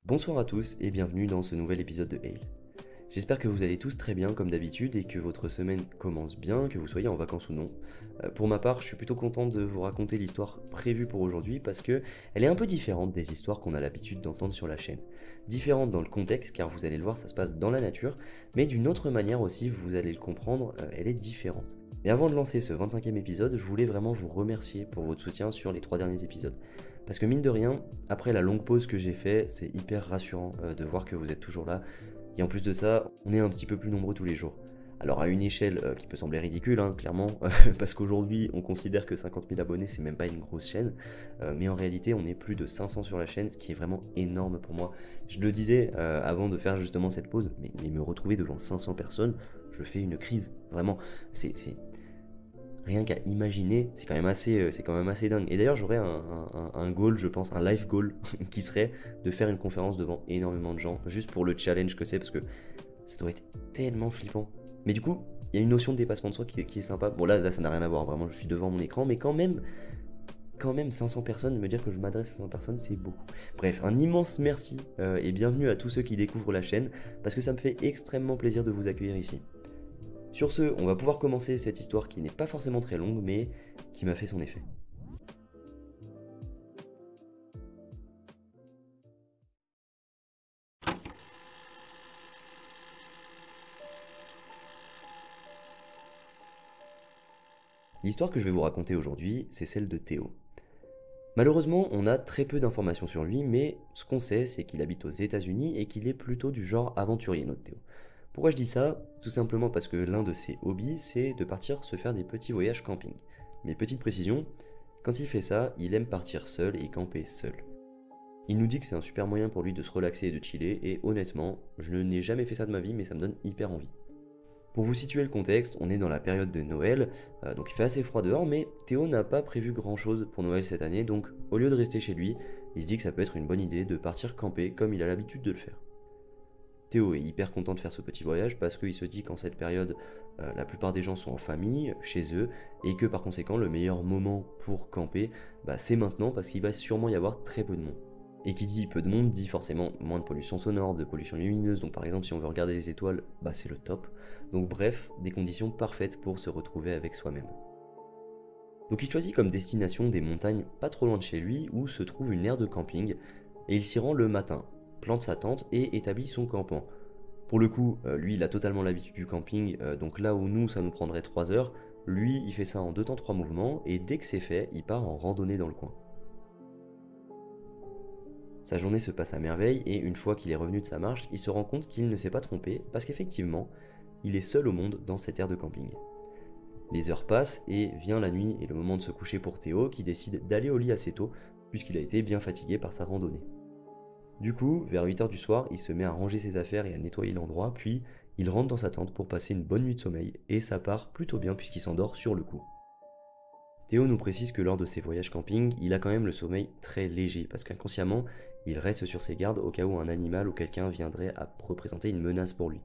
Bonsoir à tous et bienvenue dans ce nouvel épisode de Hail. J'espère que vous allez tous très bien comme d'habitude et que votre semaine commence bien, que vous soyez en vacances ou non. Pour ma part, je suis plutôt content de vous raconter l'histoire prévue pour aujourd'hui parce que elle est un peu différente des histoires qu'on a l'habitude d'entendre sur la chaîne. Différente dans le contexte car vous allez le voir, ça se passe dans la nature, mais d'une autre manière aussi, vous allez le comprendre, elle est différente. Mais avant de lancer ce 25e épisode, je voulais vraiment vous remercier pour votre soutien sur les 3 derniers épisodes. Parce que mine de rien, après la longue pause que j'ai fait, c'est hyper rassurant de voir que vous êtes toujours là. Et en plus de ça, on est un petit peu plus nombreux tous les jours. Alors à une échelle qui peut sembler ridicule, hein, clairement, parce qu'aujourd'hui on considère que 50 000 abonnés c'est même pas une grosse chaîne, mais en réalité on est plus de 500 sur la chaîne, ce qui est vraiment énorme pour moi. Je le disais avant de faire justement cette pause, mais me retrouver devant 500 personnes, je fais une crise, vraiment. C'est rien qu'à imaginer, c'est quand même assez dingue. Et d'ailleurs, j'aurais un goal, je pense, un life goal, qui serait de faire une conférence devant énormément de gens, juste pour le challenge que c'est, parce que ça doit être tellement flippant. Mais du coup, il y a une notion de dépassement de soi qui est sympa. Bon, là, ça n'a rien à voir, vraiment, je suis devant mon écran, mais quand même 500 personnes, me dire que je m'adresse à 500 personnes, c'est beaucoup. Bref, un immense merci et bienvenue à tous ceux qui découvrent la chaîne, parce que ça me fait extrêmement plaisir de vous accueillir ici. Sur ce, on va pouvoir commencer cette histoire qui n'est pas forcément très longue, mais qui m'a fait son effet. L'histoire que je vais vous raconter aujourd'hui, c'est celle de Théo. Malheureusement, on a très peu d'informations sur lui, mais ce qu'on sait, c'est qu'il habite aux États-Unis et qu'il est plutôt du genre aventurier, notre Théo. Pourquoi je dis ça? Tout simplement parce que l'un de ses hobbies, c'est de partir se faire des petits voyages camping. Mais petite précision, quand il fait ça, il aime partir seul et camper seul. Il nous dit que c'est un super moyen pour lui de se relaxer et de chiller, et honnêtement, je n'ai jamais fait ça de ma vie, mais ça me donne hyper envie. Pour vous situer le contexte, on est dans la période de Noël, donc il fait assez froid dehors, mais Théo n'a pas prévu grand chose pour Noël cette année, donc au lieu de rester chez lui, il se dit que ça peut être une bonne idée de partir camper comme il a l'habitude de le faire. Théo est hyper content de faire ce petit voyage parce qu'il se dit qu'en cette période, la plupart des gens sont en famille, chez eux, et que par conséquent le meilleur moment pour camper, c'est maintenant parce qu'il va sûrement y avoir très peu de monde. Et qui dit peu de monde dit forcément moins de pollution sonore, de pollution lumineuse, donc par exemple si on veut regarder les étoiles, c'est le top. Donc bref, des conditions parfaites pour se retrouver avec soi-même. Donc il choisit comme destination des montagnes pas trop loin de chez lui où se trouve une aire de camping, et il s'y rend le matin, plante sa tente et établit son campement. Pour le coup, lui il a totalement l'habitude du camping, donc là où nous ça nous prendrait 3 heures, lui il fait ça en 2 temps 3 mouvements, et dès que c'est fait, il part en randonnée dans le coin. Sa journée se passe à merveille et une fois qu'il est revenu de sa marche, il se rend compte qu'il ne s'est pas trompé parce qu'effectivement, il est seul au monde dans cette aire de camping. Les heures passent et vient la nuit et le moment de se coucher pour Théo qui décide d'aller au lit assez tôt puisqu'il a été bien fatigué par sa randonnée. Du coup, vers 8 heures du soir, il se met à ranger ses affaires et à nettoyer l'endroit, puis il rentre dans sa tente pour passer une bonne nuit de sommeil et ça part plutôt bien puisqu'il s'endort sur le coup. Théo nous précise que lors de ses voyages camping, il a quand même le sommeil très léger, parce qu'inconsciemment, il reste sur ses gardes au cas où un animal ou quelqu'un viendrait à représenter une menace pour lui.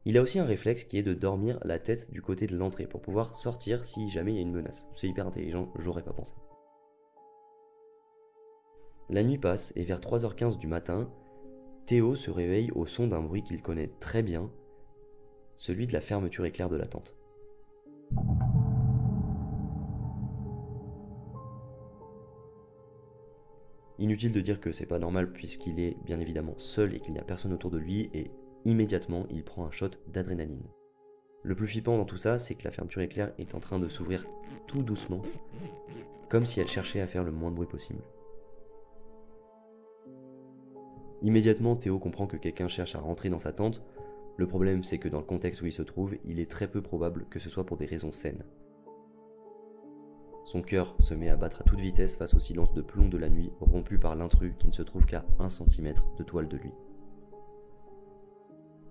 Il a aussi un réflexe qui est de dormir la tête du côté de l'entrée pour pouvoir sortir si jamais il y a une menace. C'est hyper intelligent, j'aurais pas pensé. La nuit passe et vers 3h15 du matin, Théo se réveille au son d'un bruit qu'il connaît très bien, celui de la fermeture éclair de la tente. Inutile de dire que c'est pas normal puisqu'il est bien évidemment seul et qu'il n'y a personne autour de lui et immédiatement il prend un shot d'adrénaline. Le plus flippant dans tout ça, c'est que la fermeture éclair est en train de s'ouvrir tout doucement, comme si elle cherchait à faire le moins de bruit possible. Immédiatement, Théo comprend que quelqu'un cherche à rentrer dans sa tente. Le problème, c'est que dans le contexte où il se trouve, il est très peu probable que ce soit pour des raisons saines. Son cœur se met à battre à toute vitesse face au silence de plomb de la nuit, rompu par l'intrus qui ne se trouve qu'à 1 cm de toile de lui.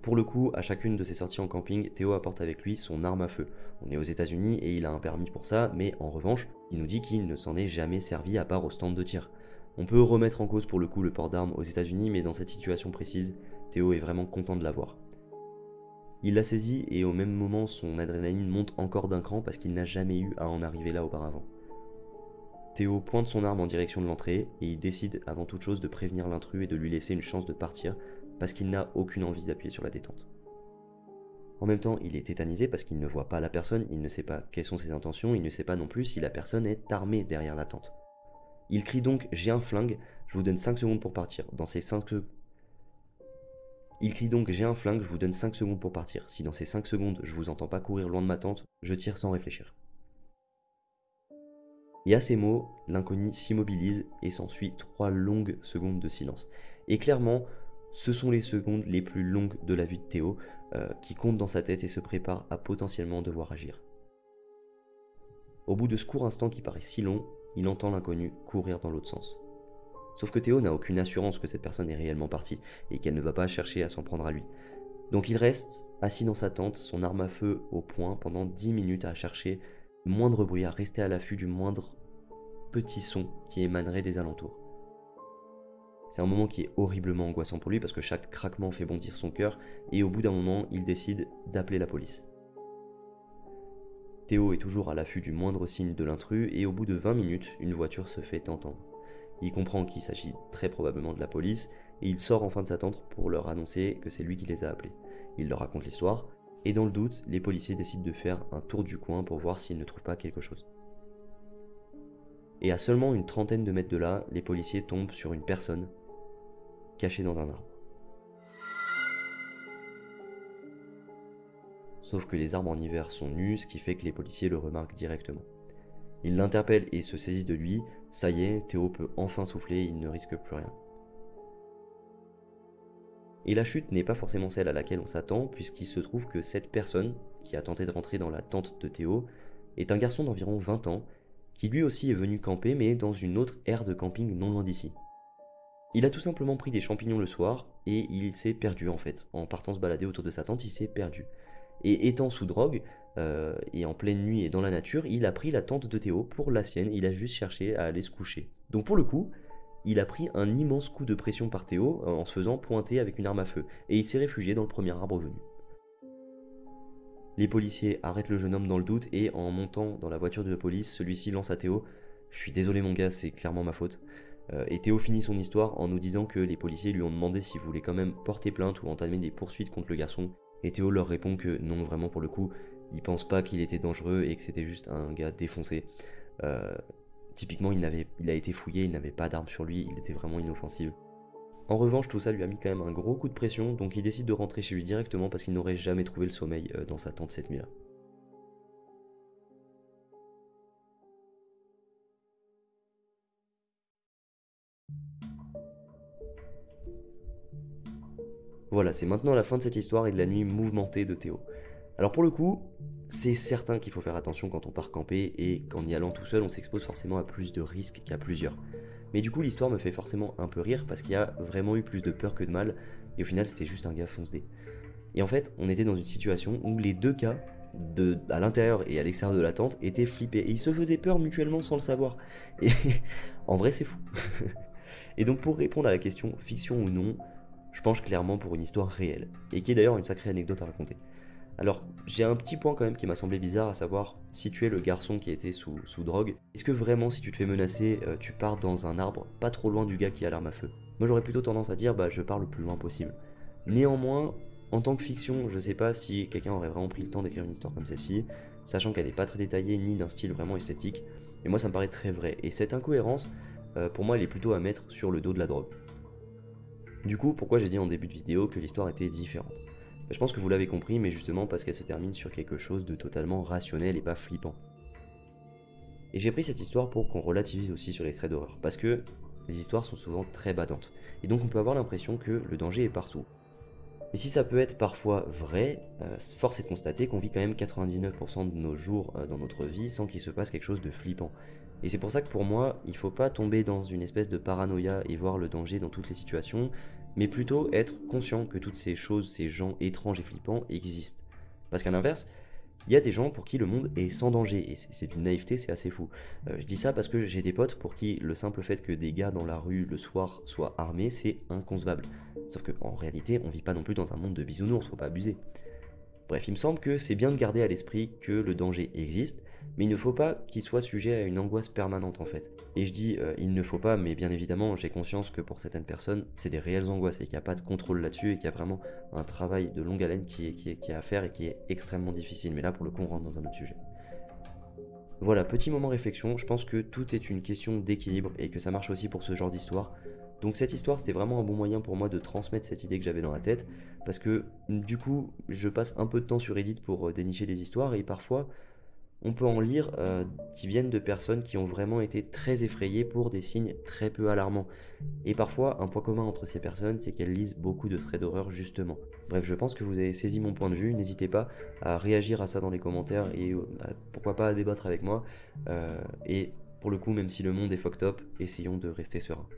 Pour le coup, à chacune de ses sorties en camping, Théo apporte avec lui son arme à feu. On est aux États-Unis et il a un permis pour ça, mais en revanche, il nous dit qu'il ne s'en est jamais servi à part au stand de tir. On peut remettre en cause pour le coup le port d'armes aux États-Unis, mais dans cette situation précise, Théo est vraiment content de l'avoir. Il l'a saisi et au même moment son adrénaline monte encore d'un cran parce qu'il n'a jamais eu à en arriver là auparavant. Théo pointe son arme en direction de l'entrée et il décide avant toute chose de prévenir l'intrus et de lui laisser une chance de partir parce qu'il n'a aucune envie d'appuyer sur la détente. En même temps, il est tétanisé parce qu'il ne voit pas la personne, il ne sait pas quelles sont ses intentions, il ne sait pas non plus si la personne est armée derrière la tente. Il crie donc « J'ai un flingue, je vous donne 5 secondes pour partir ». Il crie donc « J'ai un flingue, je vous donne 5 secondes pour partir. Si dans ces 5 secondes, je vous entends pas courir loin de ma tente, je tire sans réfléchir ». Et à ces mots, l'inconnu s'immobilise et s'ensuit 3 longues secondes de silence. Et clairement, ce sont les secondes les plus longues de la vie de Théo, qui compte dans sa tête et se prépare à potentiellement devoir agir. Au bout de ce court instant qui paraît si long, il entend l'inconnu courir dans l'autre sens. Sauf que Théo n'a aucune assurance que cette personne est réellement partie et qu'elle ne va pas chercher à s'en prendre à lui. Donc il reste assis dans sa tente, son arme à feu au poing pendant 10 minutes à chercher le moindre bruit, à rester à l'affût du moindre petit son qui émanerait des alentours. C'est un moment qui est horriblement angoissant pour lui parce que chaque craquement fait bondir son cœur et au bout d'un moment, il décide d'appeler la police. Théo est toujours à l'affût du moindre signe de l'intrus et au bout de 20 minutes, une voiture se fait entendre. Il comprend qu'il s'agit très probablement de la police et il sort enfin de sa tente pour leur annoncer que c'est lui qui les a appelés. Il leur raconte l'histoire et dans le doute, les policiers décident de faire un tour du coin pour voir s'ils ne trouvent pas quelque chose. Et à seulement une trentaine de mètres de là, les policiers tombent sur une personne cachée dans un arbre. Sauf que les arbres en hiver sont nus, ce qui fait que les policiers le remarquent directement. Ils l'interpellent et se saisissent de lui. Ça y est, Théo peut enfin souffler, il ne risque plus rien. Et la chute n'est pas forcément celle à laquelle on s'attend, puisqu'il se trouve que cette personne, qui a tenté de rentrer dans la tente de Théo, est un garçon d'environ 20 ans, qui lui aussi est venu camper, mais dans une autre aire de camping non loin d'ici. Il a tout simplement pris des champignons le soir, et il s'est perdu en fait. En partant se balader autour de sa tente, il s'est perdu. Et étant sous drogue, et en pleine nuit et dans la nature, il a pris la tente de Théo pour la sienne, il a juste cherché à aller se coucher. Donc pour le coup, il a pris un immense coup de pression par Théo en se faisant pointer avec une arme à feu, et il s'est réfugié dans le premier arbre venu. Les policiers arrêtent le jeune homme dans le doute et en montant dans la voiture de police, celui-ci lance à Théo « Je suis désolé mon gars, c'est clairement ma faute ». Et Théo finit son histoire en nous disant que les policiers lui ont demandé s'il voulait quand même porter plainte ou entamer des poursuites contre le garçon. Et Théo leur répond que non, vraiment pour le coup, il pense pas qu'il était dangereux et que c'était juste un gars défoncé. Typiquement, il a été fouillé, il n'avait pas d'arme sur lui, il était vraiment inoffensif. En revanche, tout ça lui a mis quand même un gros coup de pression, donc il décide de rentrer chez lui directement parce qu'il n'aurait jamais trouvé le sommeil dans sa tente cette nuit-là. Voilà, c'est maintenant la fin de cette histoire et de la nuit mouvementée de Théo. Alors pour le coup, c'est certain qu'il faut faire attention quand on part camper et qu'en y allant tout seul, on s'expose forcément à plus de risques qu'à plusieurs. Mais du coup, l'histoire me fait forcément un peu rire parce qu'il y a vraiment eu plus de peur que de mal et au final, c'était juste un gars fonce-dé. Et en fait, on était dans une situation où les deux gars, à l'intérieur et à l'extérieur de la tente, étaient flippés et ils se faisaient peur mutuellement sans le savoir. Et en vrai, c'est fou. Et donc pour répondre à la question fiction ou non, je penche clairement pour une histoire réelle, et qui est d'ailleurs une sacrée anecdote à raconter. Alors, j'ai un petit point quand même qui m'a semblé bizarre, à savoir, si tu es le garçon qui était sous drogue, est-ce que vraiment si tu te fais menacer, tu pars dans un arbre, pas trop loin du gars qui a l'arme à feu? Moi j'aurais plutôt tendance à dire, bah je pars le plus loin possible. Néanmoins, en tant que fiction, je sais pas si quelqu'un aurait vraiment pris le temps d'écrire une histoire comme celle-ci, sachant qu'elle n'est pas très détaillée ni d'un style vraiment esthétique, et moi ça me paraît très vrai, et cette incohérence, pour moi elle est plutôt à mettre sur le dos de la drogue. Du coup, pourquoi j'ai dit en début de vidéo que l'histoire était différente? Je pense que vous l'avez compris, mais justement parce qu'elle se termine sur quelque chose de totalement rationnel et pas flippant. Et j'ai pris cette histoire pour qu'on relativise aussi sur les traits d'horreur, parce que les histoires sont souvent très battantes, et donc on peut avoir l'impression que le danger est partout. Et si ça peut être parfois vrai, force est de constater qu'on vit quand même 99% de nos jours dans notre vie sans qu'il se passe quelque chose de flippant. Et c'est pour ça que pour moi, il ne faut pas tomber dans une espèce de paranoïa et voir le danger dans toutes les situations, mais plutôt être conscient que toutes ces choses, ces gens étranges et flippants existent. Parce qu'à l'inverse, il y a des gens pour qui le monde est sans danger, et c'est d'une naïveté, c'est assez fou. Je dis ça parce que j'ai des potes pour qui le simple fait que des gars dans la rue le soir soient armés, c'est inconcevable. Sauf qu'en réalité, on vit pas non plus dans un monde de bisounours, faut pas abuser. Bref, il me semble que c'est bien de garder à l'esprit que le danger existe, mais il ne faut pas qu'il soit sujet à une angoisse permanente en fait. Et je dis il ne faut pas, mais bien évidemment j'ai conscience que pour certaines personnes c'est des réelles angoisses et qu'il n'y a pas de contrôle là-dessus et qu'il y a vraiment un travail de longue haleine qui est à faire et qui est extrêmement difficile. Mais là pour le coup on rentre dans un autre sujet. Voilà, petit moment réflexion, je pense que tout est une question d'équilibre et que ça marche aussi pour ce genre d'histoire. Donc cette histoire, c'est vraiment un bon moyen pour moi de transmettre cette idée que j'avais dans la tête, parce que du coup, je passe un peu de temps sur Reddit pour dénicher des histoires, et parfois, on peut en lire qui viennent de personnes qui ont vraiment été très effrayées pour des signes très peu alarmants. Et parfois, un point commun entre ces personnes, c'est qu'elles lisent beaucoup de traits d'horreur justement. Bref, je pense que vous avez saisi mon point de vue, n'hésitez pas à réagir à ça dans les commentaires et pourquoi pas à débattre avec moi. Et pour le coup, même si le monde est fucked up, essayons de rester serein.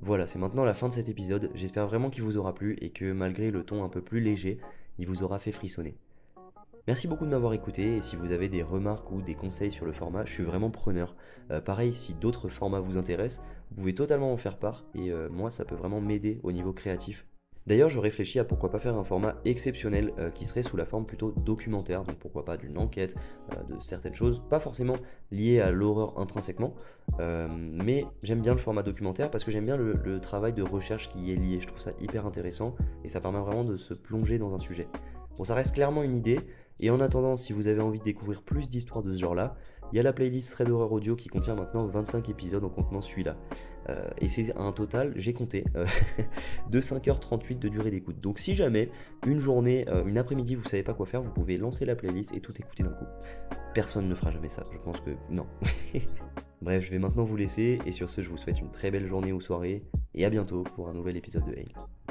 Voilà, c'est maintenant la fin de cet épisode, j'espère vraiment qu'il vous aura plu et que malgré le ton un peu plus léger, il vous aura fait frissonner. Merci beaucoup de m'avoir écouté et si vous avez des remarques ou des conseils sur le format, je suis vraiment preneur. Pareil, si d'autres formats vous intéressent, vous pouvez totalement en faire part et moi ça peut vraiment m'aider au niveau créatif. D'ailleurs, je réfléchis à pourquoi pas faire un format exceptionnel qui serait sous la forme plutôt documentaire, donc pourquoi pas d'une enquête, de certaines choses, pas forcément liées à l'horreur intrinsèquement, mais j'aime bien le format documentaire parce que j'aime bien le travail de recherche qui y est lié, je trouve ça hyper intéressant et ça permet vraiment de se plonger dans un sujet. Bon, ça reste clairement une idée, et en attendant, si vous avez envie de découvrir plus d'histoires de ce genre-là, il y a la playlist Thread Horror Audio qui contient maintenant 25 épisodes en contenant celui-là. Et c'est un total, j'ai compté, de 5h38 de durée d'écoute. Donc si jamais, une journée, une après-midi, vous savez pas quoi faire, vous pouvez lancer la playlist et tout écouter d'un coup. Personne ne fera jamais ça, je pense que non. Bref, je vais maintenant vous laisser, et sur ce, je vous souhaite une très belle journée ou soirée, et à bientôt pour un nouvel épisode de Hale.